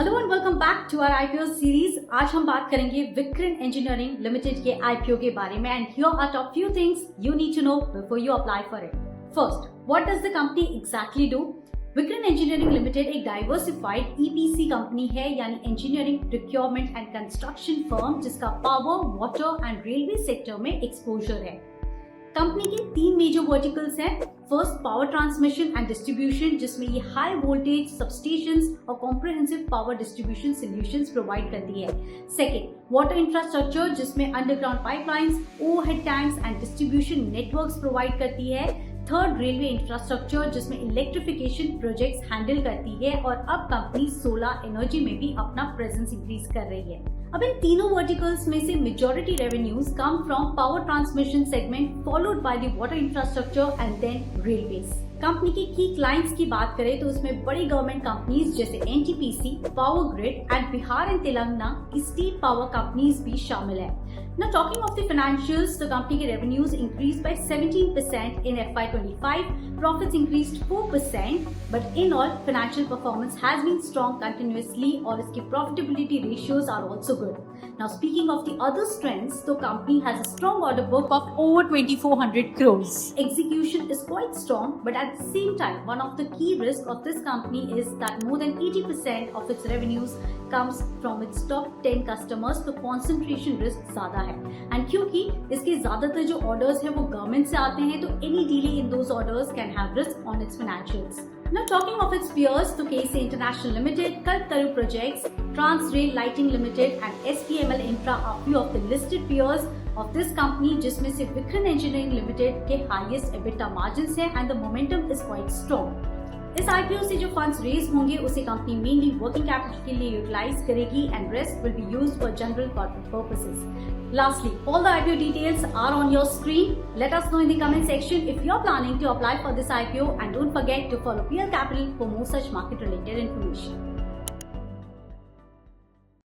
Hello and welcome back to our IPO series. आज हम बात करेंगे विक्रन इंजीनियरिंग लिमिटेड के आईपीओ के बारे में and here are top few things you need to know before you apply for it. First, what does the company exactly do? Vikran engineering limited एक diversified EPC company है, यानी engineering, procurement and construction firm जिसका power, water and railway sector में exposure है। Company के 3 major verticals हैं। First, power transmission and distribution, जिसमें ये हाई वोल्टेज सबस्टेशंस और comprehensive power distribution solutions provide करती है। सेकंड, वाटर इंफ्रास्ट्रक्चर, जिसमें underground pipelines, overhead tanks and distribution networks provide करती है। थर्ड, रेलवे इंफ्रास्ट्रक्चर, जिसमें इलेक्ट्रिफिकेशन प्रोजेक्ट्स हैंडल करती है और अब कंपनी सोलर एनर्जी में भी अपना प्रेजेंस इंक्रीज कर रही है। अब इन तीनों वर्टिकल्स में से majority revenues come from power transmission segment, followed by the water infrastructure and then railways. Company के की क्लाइंट्स की बात करें तो उसमें बड़ी गवर्नमेंट कंपनीज जैसे NTPC, power grid and Bihar and Telangana की स्टेट पावर कंपनीज भी शामिल है। Now talking of the financials, the company के revenues increased by 17% in FY25, profits increased 4%, but in all financial performance has been strong continuously और इसकी profitability ratios are also good. Now speaking of the other strengths, the company has a strong order book of over 2400 crores. Execution is quite strong, but at the same time, one of the key risks of this company is that more than 80% of its revenues comes from its top 10 customers, तो concentration risk ज्यादा है। And क्योंकि इसके ज्यादातर जो orders हैं वो government से आते हैं, तो any delay in those orders can have risk on it's financials. Now talking of its peers, तो KSA International Limited, Kalpataru Projects, Transrail Lighting Limited and SPML Infra are few of the listed peers of this company, जिसमें से विक्रन engineering limited के highest EBITDA margins हैं and the momentum is quite strong। इस IPO से जो funds raise होंगे उसे company mainly working capital के लिए यूटिलाइज करेगी and rest will be used for general corporate purposes. Lastly, all the IPO details are on your screen. Let us know in the comment section if you are planning to apply for this IPO and don't forget to follow PL Capital for more such market related information.